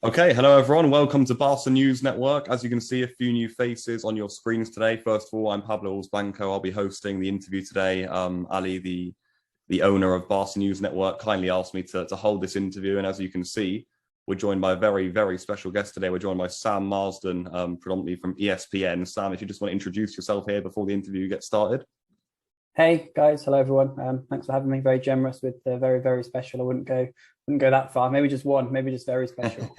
Okay, hello everyone. Welcome to Barca News Network. As you can see, a few new faces on your screens today. First of all, I'm Pablo Blanco. I'll be hosting the interview today. Ali, the owner of Barca News Network, kindly asked me to hold this interview. And as you can see, we're joined by a very, very special guest today. We're joined by Sam Marsden, predominantly from ESPN. Sam, if you just want to introduce yourself here before the interview gets started. Hey guys, hello everyone. Thanks for having me. Very generous with the very, very special. I wouldn't go that far. Maybe just one, maybe just very special.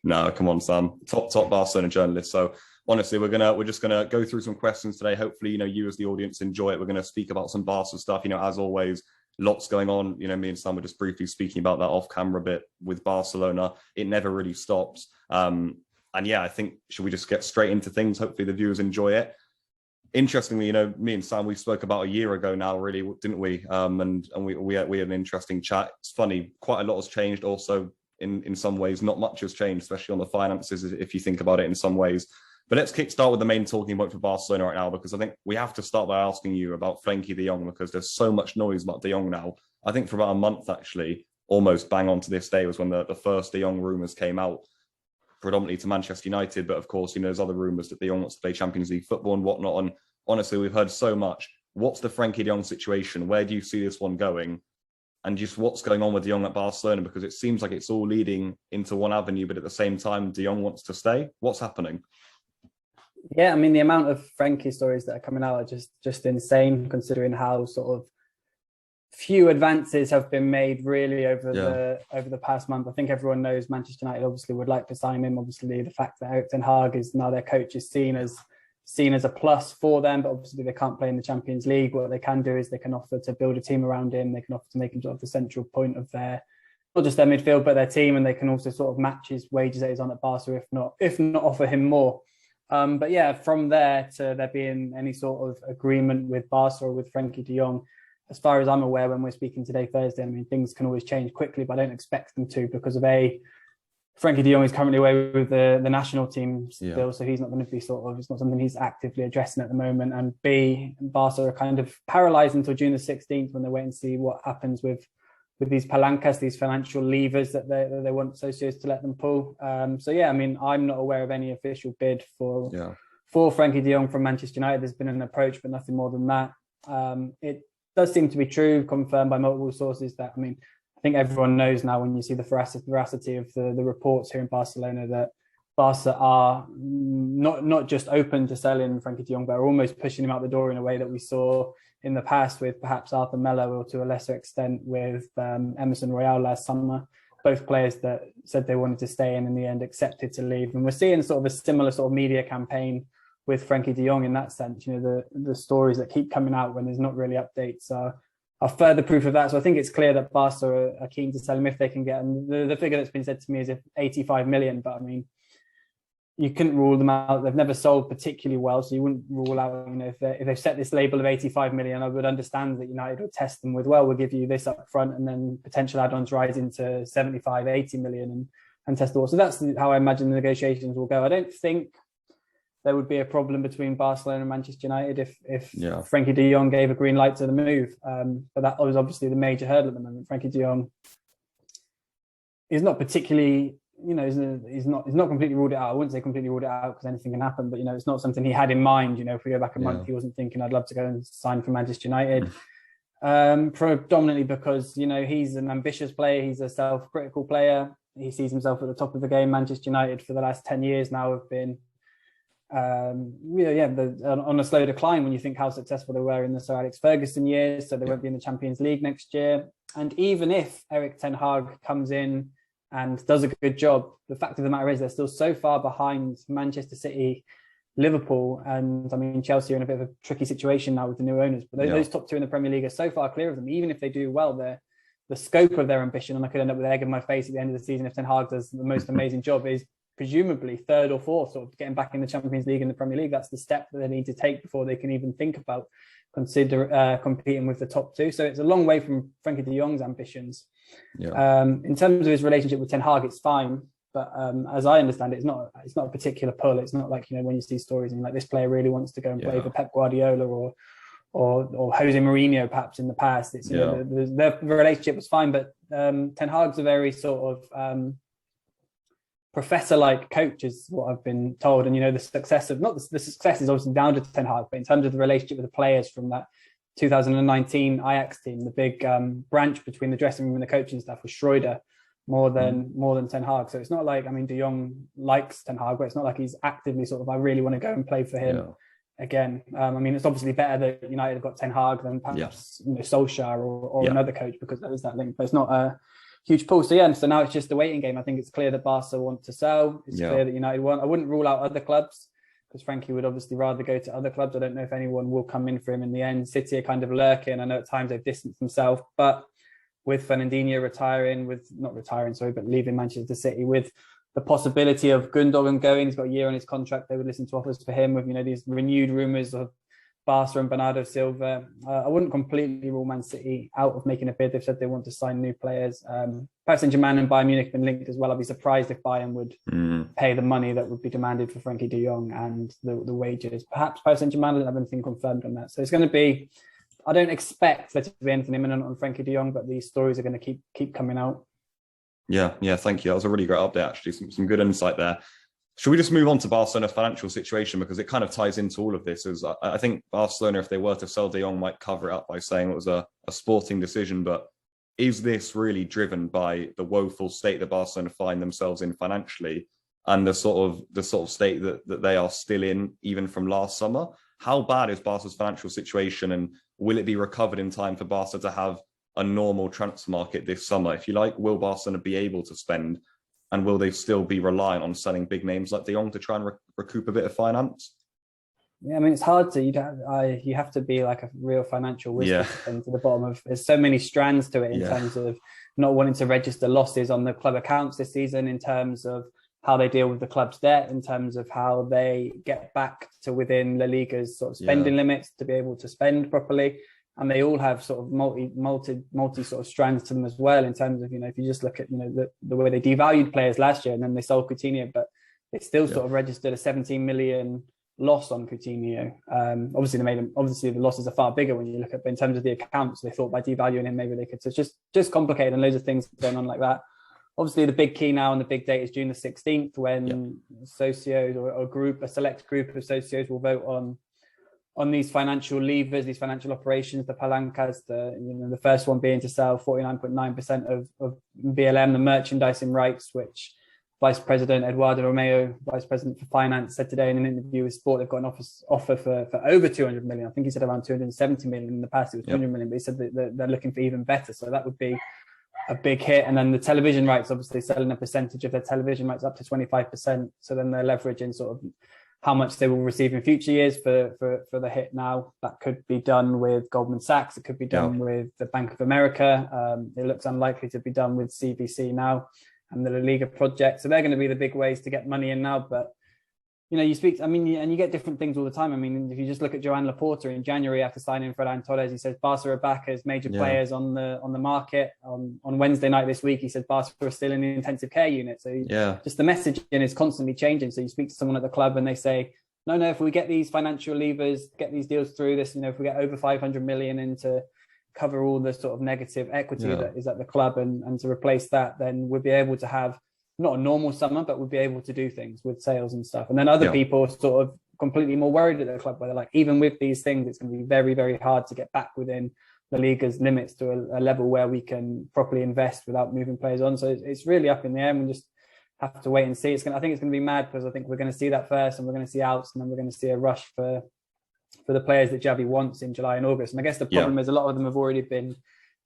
No, come on, Sam. Top Barcelona journalist. So honestly, we're just gonna go through some questions today. Hopefully, you as the audience enjoy it. We're gonna speak about some Barca stuff. As always, lots going on. Me and Sam were just briefly speaking about that off camera bit with Barcelona. It never really stops. And yeah, I think should we just get straight into things? Hopefully the viewers enjoy it. Interestingly, me and Sam, we spoke about a year ago now, really, didn't we? And we had an interesting chat. It's funny, quite a lot has changed. Also, in some ways, not much has changed, especially on the finances, if you think about it in some ways. But let's kickstart with the main talking point for Barcelona right now, because I think we have to start by asking you about Frenkie de Jong, because there's so much noise about de Jong now. I think for about a month, actually, almost bang on to this day was when the first de Jong rumours came out, predominantly to Manchester United, but of course, there's other rumours that de Jong wants to play Champions League football and whatnot. And honestly, we've heard so much. What's the Frenkie de Jong situation? Where do you see this one going? And just what's going on with de Jong at Barcelona? Because it seems like it's all leading into one avenue, but at the same time, de Jong wants to stay. What's happening? Yeah, I mean, the amount of Frenkie stories that are coming out are just insane, considering how sort of few advances have been made really over the past month. I think everyone knows Manchester United obviously would like to sign him. Obviously, the fact that Erik ten Hag is now their coach is seen as a plus for them, but obviously they can't play in the Champions League. What they can do is they can offer to build a team around him. They can offer to make him sort of the central point of their, not just their midfield, but their team, and they can also sort of match his wages that he's on at Barca, if not offer him more. But yeah, from there to there being any sort of agreement with Barca or with Frenkie de Jong, as far as I'm aware, when we're speaking today, Thursday, I mean, things can always change quickly, but I don't expect them to, because of Frenkie de Jong is currently away with the national team still, so he's not going to be it's not something he's actively addressing at the moment. And B, Barca are kind of paralysed until June the 16th when they wait and see what happens with these palancas, these financial levers that they want socios to let them pull. So yeah, I mean, I'm not aware of any official bid for Frenkie de Jong from Manchester United. There's been an approach, but nothing more than that. It does seem to be true, confirmed by multiple sources, that, I mean, I think everyone knows now when you see the veracity of the reports here in Barcelona that Barca are not just open to selling Frenkie de Jong, but are almost pushing him out the door in a way that we saw in the past with perhaps Arthur Melo, or to a lesser extent with Emerson Royal last summer. Both players that said they wanted to stay in the end accepted to leave. And we're seeing sort of a similar sort of media campaign with Frenkie de Jong in that sense. The stories that keep coming out when there's not really updates are further proof of that. So I think it's clear that Barca are keen to sell him if they can get him. The figure that's been said to me is 85 million, but I mean, you couldn't rule them out. They've never sold particularly well, so you wouldn't rule out, if they've set this label of 85 million, I would understand that United would test them with, well, we'll give you this up front, and then potential add-ons rise into 75, 80 million and test the water. So that's how I imagine the negotiations will go. I don't think there would be a problem between Barcelona and Manchester United if Frenkie de Jong gave a green light to the move. But that was obviously the major hurdle at the moment. Frenkie de Jong is not particularly, he's not completely ruled it out. I wouldn't say completely ruled it out, because anything can happen, but it's not something he had in mind. If we go back a month, he wasn't thinking I'd love to go and sign for Manchester United. Predominantly because he's an ambitious player, he's a self-critical player. He sees himself at the top of the game. Manchester United for the last 10 years now have been on a slow decline when you think how successful they were in the Sir Alex Ferguson years. So they won't be in the Champions League next year. And even if Erik ten Hag comes in and does a good job, the fact of the matter is they're still so far behind Manchester City, Liverpool, and I mean, Chelsea are in a bit of a tricky situation now with the new owners. But those top two in the Premier League are so far clear of them. Even if they do well, the scope of their ambition, and I could end up with an egg in my face at the end of the season if Ten Hag does the most amazing job, is presumably third or fourth, sort of getting back in the Champions League and the Premier League. That's the step that they need to take before they can even think about competing with the top two. So it's a long way from Frenkie de Jong's ambitions. In terms of his relationship with Ten Hag, it's fine, but as I understand it, it's not a particular pull. It's not like when you see stories and like this player really wants to go and play for Pep Guardiola or Jose Mourinho perhaps in the past. It's the relationship was fine, but Ten Hag's a very sort of professor-like coach is what I've been told. And, the success of, not the success is obviously down to Ten Hag, but in terms of the relationship with the players from that 2019 Ajax team, the big branch between the dressing room and the coaching staff was Schroeder more than Ten Hag. So it's not like, De Jong likes Ten Hag, but it's not like he's actively sort of, I really want to go and play for him again. It's obviously better that United have got Ten Hag than perhaps Solskjaer or another coach, because there is that link, but it's not a huge pull. So now it's just a waiting game. I think it's clear that Barca want to sell. It's clear that United want. I wouldn't rule out other clubs, because Frankie would obviously rather go to other clubs. I don't know if anyone will come in for him in the end. City are kind of lurking. I know at times they've distanced themselves, but with Fernandinho leaving Manchester City, with the possibility of Gundogan going, he's got a year on his contract, they would listen to offers for him, with these renewed rumours of Barca and Bernardo Silva. I wouldn't completely rule Man City out of making a bid. They've said they want to sign new players. Paris Saint-Germain and Bayern Munich have been linked as well. I'd be surprised if Bayern would pay the money that would be demanded for Frankie de Jong and the wages. Perhaps Paris Saint-Germain doesn't have anything confirmed on that. So it's going to be, I don't expect there to be anything imminent on Frankie de Jong, but these stories are going to keep coming out. Yeah, thank you. That was a really great update, actually. Some good insight there. Should we just move on to Barcelona's financial situation, because it kind of ties into all of this? As I think Barcelona, if they were to sell De Jong, might cover it up by saying it was a sporting decision. But is this really driven by the woeful state that Barcelona find themselves in financially, and the sort of state that they are still in, even from last summer? How bad is Barca's financial situation, and will it be recovered in time for Barca to have a normal transfer market this summer, if you like? Will Barcelona be able to spend? And will they still be reliant on selling big names like De Jong to try and recoup a bit of finance? Yeah, it's hard to. You have to be like a real financial wizard to the bottom of. There's so many strands to it in terms of not wanting to register losses on the club accounts this season, in terms of how they deal with the club's debt, in terms of how they get back to within La Liga's sort of spending limits to be able to spend properly. And they all have sort of multi sort of strands to them as well, in terms of, if you just look at, the way they devalued players last year, and then they sold Coutinho, but they still sort of registered a 17 million loss on Coutinho. Obviously the losses are far bigger when you look at, but in terms of the accounts, they thought by devaluing him, maybe they could. So it's just complicated, and loads of things going on like that. Obviously the big key now and the big date is June the 16th, when socios or a select group of socios will vote on these financial levers, these financial operations, the palancas, the first one being to sell 49.9% of BLM, the merchandising rights, which Vice President Eduardo Romeo, Vice President for Finance, said today in an interview with Sport, they've got an offer for over 200 million. I think he said around 270 million. In the past, it was 200 million, but he said that they're looking for even better. So that would be a big hit. And then the television rights, obviously selling a percentage of their television rights up to 25%. So then they're leveraging sort of how much they will receive in future years for the hit now. That could be done with Goldman Sachs. It could be done with the Bank of America. It looks unlikely to be done with CVC now and the La Liga project. So they're going to be the big ways to get money in now. But, you speak, and you get different things all the time. If you just look at Joan Laporta in January after signing Ferran Torres, he says Barca are back as major players on the market. On Wednesday night this week, he said Barca are still in the intensive care unit. So just the messaging is constantly changing. So you speak to someone at the club and they say, no, if we get these financial levers, get these deals through this, if we get over 500 million in to cover all the sort of negative equity that is at the club, and to replace that, then we'll be able to have not a normal summer, but we'll be able to do things with sales and stuff. And then other people are sort of completely more worried at the club, where they're like, even with these things, it's going to be very, very hard to get back within La Liga's limits to a level where we can properly invest without moving players on. So it's really up in the air, and we just have to wait and see. I think it's going to be mad, because I think we're going to see that first, and we're going to see outs, and then we're going to see a rush for the players that Xavi wants in July and August. And I guess the problem is a lot of them have already been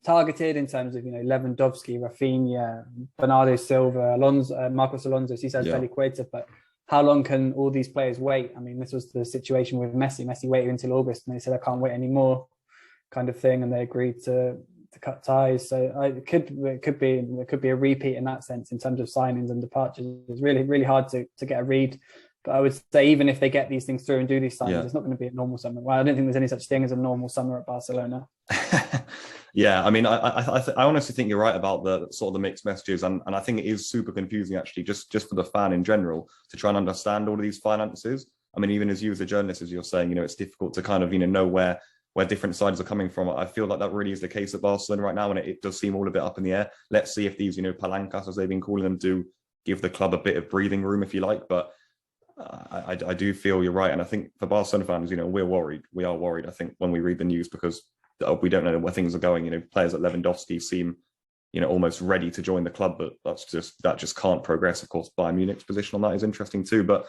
targeted in terms of, Lewandowski, Rafinha, Bernardo Silva, Alonso, Marcos Alonso, Cesar Azpilicueta. But how long can all these players wait? This was the situation with Messi. Messi waited until August, and they said, I can't wait anymore, kind of thing. And they agreed to cut ties. So it could be a repeat in that sense, in terms of signings and departures. It's really, really hard to get a read. But I would say, even if they get these things through and do these signings, it's not going to be a normal summer. Well, I don't think there's any such thing as a normal summer at Barcelona. I honestly think you're right about the sort of the mixed messages, and I think it is super confusing, actually, just for the fan in general, to try and understand all of these finances. Even as you as a journalist, as you're saying, it's difficult to kind of know where different sides are coming from. I feel like that really is the case at Barcelona right now, and it does seem all a bit up in the air. Let's see if these palancas, as they've been calling them, do give the club a bit of breathing room, if you like. But I do feel you're right. And I think for Barcelona fans, we're worried. We are worried, I think, when we read the news, because we don't know where things are going. Players like Lewandowski seem, almost ready to join the club, but that just can't progress. Of course, Bayern Munich's position on that is interesting too. But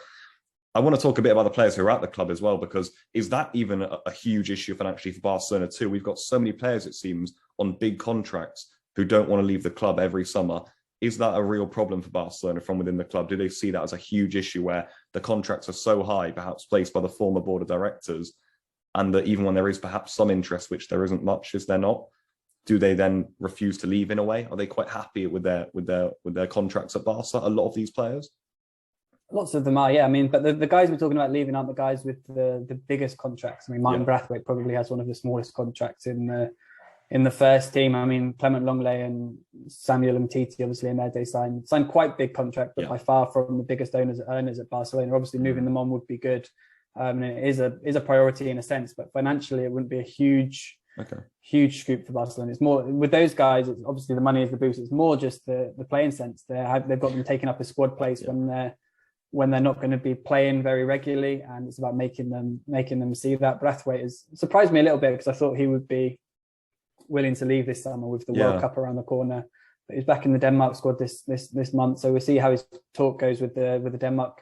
I want to talk a bit about the players who are at the club as well, because is that even a huge issue financially for Barcelona too? We've got so many players, it seems, on big contracts who don't want to leave the club every summer. Is that a real problem for Barcelona from within the club? Do they see that as a huge issue where the contracts are so high, perhaps placed by the former board of directors, and that even when there is perhaps some interest, which there isn't much, is there not? Do they then refuse to leave in a way? Are they quite happy with their contracts at Barca? A lot of these players. Lots of them are, yeah. I mean, but the guys we're talking about leaving aren't the guys with the biggest contracts. I mean, Martin Braithwaite probably has one of the smallest contracts in the first team. I mean, Clement Longley and Samuel Umtiti, obviously in their day, signed quite big contract, but by far from the biggest earners at Barcelona. Obviously, moving them on would be good. And it is a priority in a sense, but financially, it wouldn't be a huge scoop for Barcelona. It's more with those guys. It's obviously the money is the boost. It's more just the playing sense. They've got them taking up a squad place when they're not going to be playing very regularly, and it's about making them see that. Braithwaite has surprised me a little bit, because I thought he would be willing to leave this summer with the World Cup around the corner. But he's back in the Denmark squad this month, so we'll see how his talk goes with the Denmark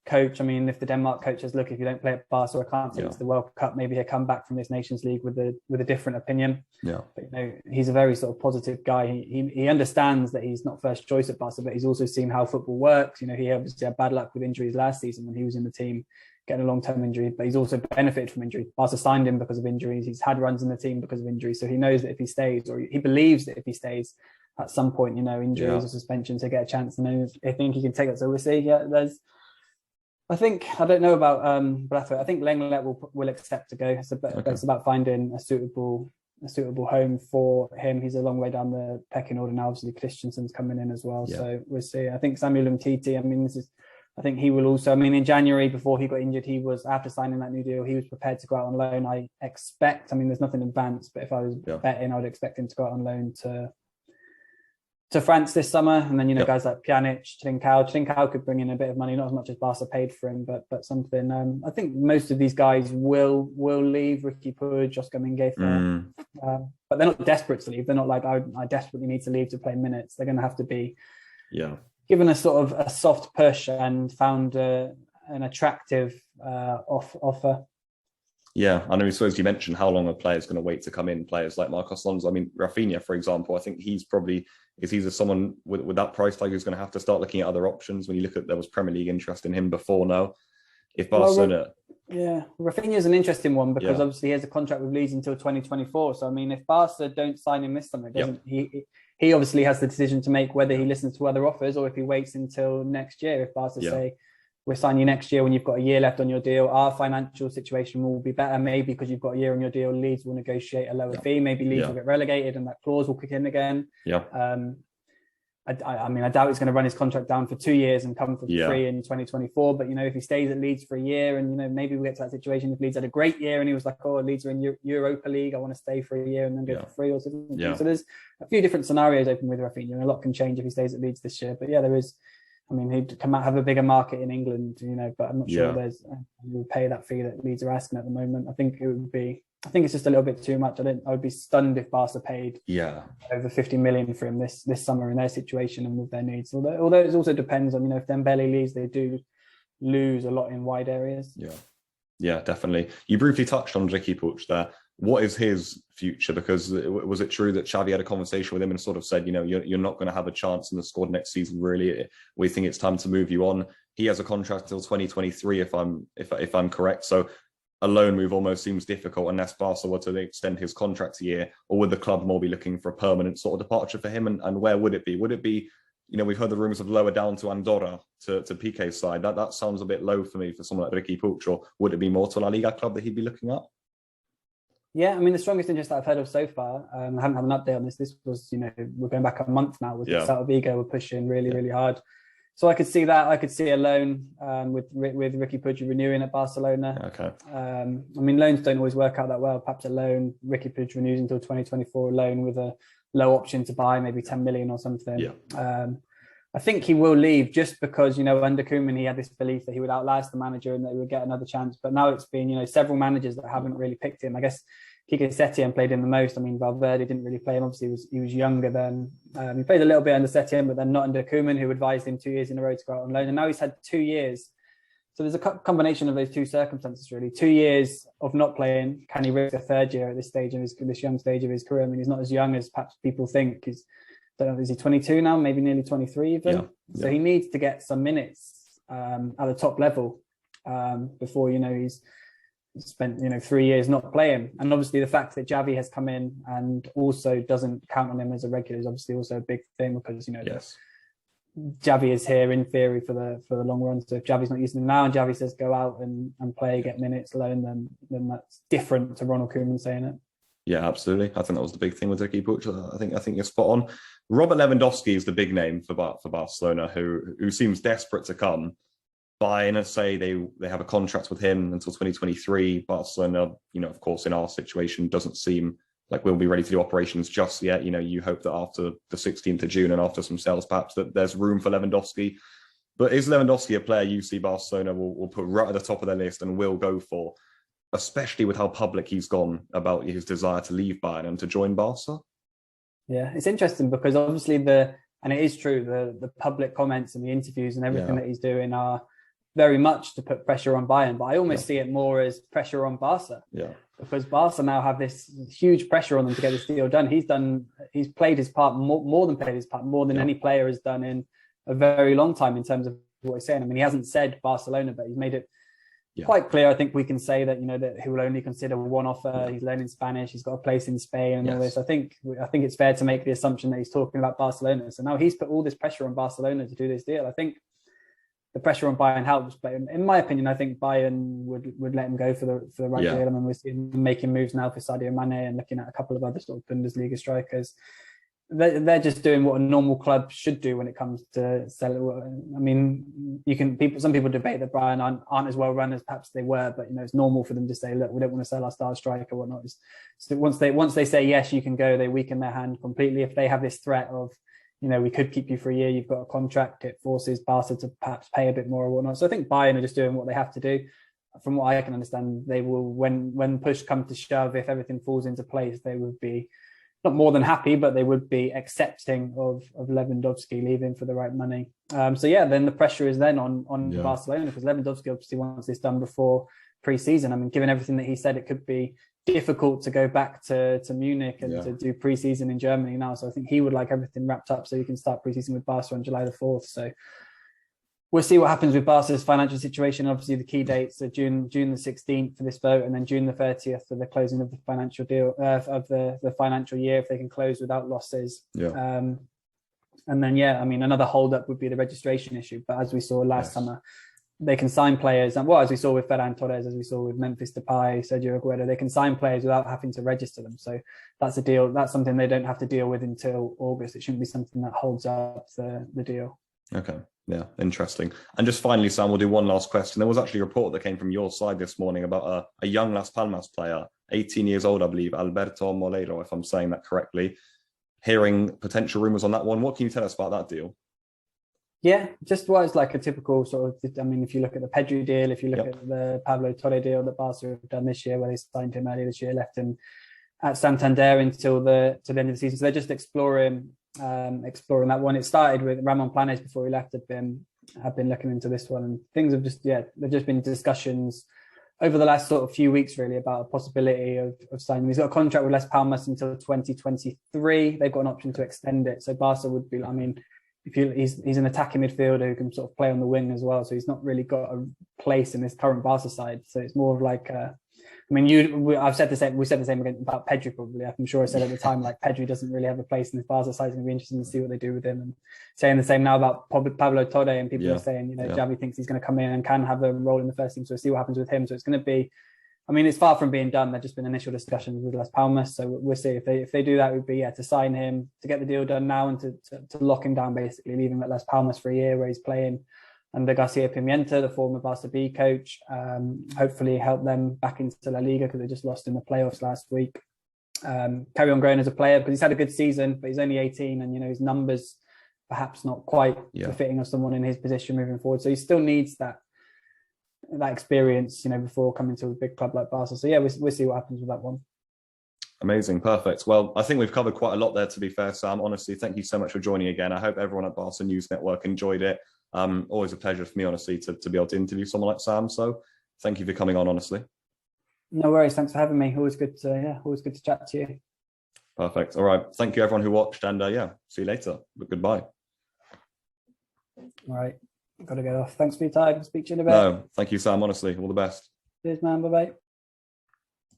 coach. I mean, if the Denmark coach says, look, if you don't play at Barca, I can't take you to the World Cup, maybe he'll come back from this Nations League with a different opinion. But he's a very sort of positive guy. He understands that he's not first choice at Barca, but he's also seen how football works. He obviously had bad luck with injuries last season when he was in the team, getting a long-term injury, but he's also benefited from injury. Barca signed him because of injuries. He's had runs in the team because of injuries. So he knows that if he stays, or he believes that if he stays at some point, injuries or suspensions, he'll get a chance. And I think he can take it. So we'll see. I don't know about Braithwaite. I think Lenglet will accept to go. It's about finding a suitable home for him. He's a long way down the pecking order now. Obviously, Christensen's coming in as well. So we'll see. I think Samuel Umtiti, I think he will also, in January, before he got injured, after signing that new deal, he was prepared to go out on loan. I expect, there's nothing advanced, but if I was betting, I would expect him to go out on loan to France this summer. And then, guys like Pjanic, Trincao could bring in a bit of money, not as much as Barca paid for him, but something. I think most of these guys will leave. Ricky Puig, Oscar Mingueza, but they're not desperate to leave. They're not like, I desperately need to leave to play minutes. They're going to have to be given a sort of a soft push and found an attractive offer. Yeah, I know. So as you mentioned, how long a player's going to wait to come in? Players like Marcos Alonso. Rafinha, for example, I think he's someone with that price tag who's going to have to start looking at other options. When you look at, there was Premier League interest in him before now. If Barcelona, Rafinha is an interesting one, because obviously he has a contract with Leeds until 2024. So if Barca don't sign him this summer, he obviously has the decision to make whether he listens to other offers or if he waits until next year. If Barca say, we'll sign you next year when you've got a year left on your deal, our financial situation will be better, maybe because you've got a year on your deal. Leeds will negotiate a lower fee. Maybe Leeds will get relegated and that clause will kick in again. I doubt he's going to run his contract down for 2 years and come for free in 2024. But, if he stays at Leeds for a year, and, maybe we'll get to that situation if Leeds had a great year and he was like, oh, Leeds are in Europa League, I want to stay for a year and then go for free or something. So there's a few different scenarios open with Rafinha, and a lot can change if he stays at Leeds this year. But there is. He'd come out, have a bigger market in England, but I'm not sure we'll pay that fee that Leeds are asking at the moment. I think it's just a little bit too much. I would be stunned if Barca paid over 50 million for him this summer in their situation and with their needs. Although it also depends on, if Dembele leaves, they do lose a lot in wide areas. Yeah, definitely. You briefly touched on Ricky Puig there. What is his future? Because was it true that Xavi had a conversation with him and sort of said, you're not going to have a chance in the squad next season, really? We think it's time to move you on. He has a contract until 2023, if I'm correct. So a loan move almost seems difficult unless Barca were to extend his contract a year, or would the club more be looking for a permanent sort of departure for him? And where would it be? Would it be, we've heard the rumours of lower down to Andorra, to Piqué's side. That sounds a bit low for me for someone like Ricky Puig. Or would it be more to a La Liga club that he'd be looking at? Yeah, the strongest interest that I've heard of so far, I haven't had an update on this. This was, we're going back a month now with Celta Vigo. We're pushing really hard. So I could see that. I could see a loan with Ricky Puig renewing at Barcelona. Okay. Loans don't always work out that well. Perhaps a loan, Ricky Puig renews until 2024, a loan with a low option to buy, maybe 10 million or something. I think he will leave just because, under Koeman, he had this belief that he would outlast the manager and that he would get another chance. But now it's been, several managers that haven't really picked him. I guess Quique Setien played him the most. I mean, Valverde didn't really play him. Obviously, he was younger then. He played a little bit under Setien, but then not under Koeman, who advised him 2 years in a row to go out on loan. And now he's had 2 years. So there's a combination of those two circumstances, really. 2 years of not playing. Can he risk a third year at this stage this young stage of his career? I mean, he's not as young as perhaps people think. I don't know, is he 22 now? Maybe nearly 23 even. Yeah. So he needs to get some minutes at the top level before, he's spent 3 years not playing. And obviously the fact that Xavi has come in and also doesn't count on him as a regular is obviously also a big thing, because yes. Xavi is here in theory for the long run. So if Xavi's not using him now and Xavi says go out and play, get minutes, loan, then that's different to Ronald Koeman saying it. Yeah, absolutely. I think that was the big thing with Ricky Puig. I think you're spot on. Robert Lewandowski is the big name for Barcelona, who seems desperate to come. Bayern say they have a contract with him until 2023. Barcelona, of course, in our situation, doesn't seem like we'll be ready to do operations just yet. You hope that after the 16th of June and after some sales, perhaps, that there's room for Lewandowski. But is Lewandowski a player you see Barcelona will put right at the top of their list and will go for, especially with how public he's gone about his desire to leave Bayern and to join Barca? Yeah, it's interesting because obviously and it is true, the public comments and the interviews and everything that he's doing are very much to put pressure on Bayern, but I almost see it more as pressure on Barca. Yeah. Because Barca now have this huge pressure on them to get this deal done. He's played his part, more than any player has done in a very long time in terms of what he's saying. I mean, he hasn't said Barcelona, but he's made it quite clear. I think we can say that, that he will only consider one offer. He's learning Spanish. He's got a place in Spain and all this. I think it's fair to make the assumption that he's talking about Barcelona. So now he's put all this pressure on Barcelona to do this deal. I think the pressure on Bayern helps, but in my opinion, I think Bayern would let him go for the right deal. I mean, we're seeing him making moves now for Sadio Mane and looking at a couple of other sort of Bundesliga strikers. They're just doing what a normal club should do when it comes to selling. I mean, some people debate that Bayern aren't as well run as perhaps they were, but it's normal for them to say, look, we don't want to sell our star striker or whatnot. So once they say yes, you can go, they weaken their hand completely. If they have this threat of, we could keep you for a year, you've got a contract, it forces Barca to perhaps pay a bit more or whatnot. So I think Bayern are just doing what they have to do. From what I can understand, they will, when push comes to shove, if everything falls into place, they would be not more than happy, but they would be accepting of Lewandowski leaving for the right money. Then the pressure is then on Barcelona, because Lewandowski obviously wants this done before pre-season. I mean, given everything that he said, it could be difficult to go back to Munich and to do pre-season in Germany now. So I think he would like everything wrapped up so he can start pre-season with Barca on July the 4th. So we'll see what happens with Barca's financial situation. Obviously, the key dates are June the 16th for this vote, and then June the 30th for the closing of the financial deal of the financial year, if they can close without losses. And then, another hold-up would be the registration issue. But as we saw last summer, they can sign players, and as we saw with Ferran Torres, as we saw with Memphis Depay, Sergio Aguero, they can sign players without having to register them. So that's a deal. That's something they don't have to deal with until August. It shouldn't be something that holds up the deal. Okay. Yeah, interesting. And just finally, Sam, we'll do one last question. There was actually a report that came from your side this morning about a young Las Palmas player, 18 years old, I believe, Alberto Moleiro, if I'm saying that correctly. Hearing potential rumours on that one. What can you tell us about that deal? Yeah, just was like a typical sort of, I mean, if you look at the Pedri deal, if you look at the Pablo Torre deal that Barca have done this year, where they signed him earlier this year, left him at Santander until the end of the season. So they're just exploring that one. It started with Ramon Planes before he left, had been looking into this one, and things have just, there've just been discussions over the last sort of few weeks really about a possibility of signing. He's got a contract with Las Palmas until 2023. They've got an option to extend it. So Barca would be, I mean, he's an attacking midfielder who can sort of play on the wing as well. So he's not really got a place in this current Barca side. So it's more of like, I've said the same. We said the same again about Pedri. Probably, I'm sure I said at the time, like Pedri doesn't really have a place in this Barca side. It's going to be interesting to see what they do with him. And saying the same now about Pablo Torre, and people are saying, Xavi thinks he's going to come in and can have a role in the first team. So we'll see what happens with him. So it's going to be, I mean, it's far from being done. There've just been initial discussions with Las Palmas. So we'll see if they do that. It would be to sign him, to get the deal done now, and to lock him down, basically leave him at Las Palmas for a year where he's playing under Garcia Pimienta, the former Barca B coach. Hopefully help them back into La Liga, because they just lost in the playoffs last week. Carry on growing as a player, because he's had a good season, but he's only 18, and his numbers perhaps not quite befitting of someone in his position moving forward. So he still needs that experience, before coming to a big club like Barca. So yeah, we'll see what happens with that one. Amazing. Perfect. Well, I think we've covered quite a lot there, to be fair, Sam. Honestly, thank you so much for joining again. I hope everyone at Barca News Network enjoyed it. Always a pleasure for me, honestly, to be able to interview someone like Sam. So thank you for coming on, honestly. No worries. Thanks for having me. Always good to chat to you. Perfect. All right. Thank you, everyone who watched. And see you later. But goodbye. All right. Got to get off. Thanks for your time. Speak to you in a bit. No, thank you, Sam. Honestly, all the best. Cheers, man. Bye-bye.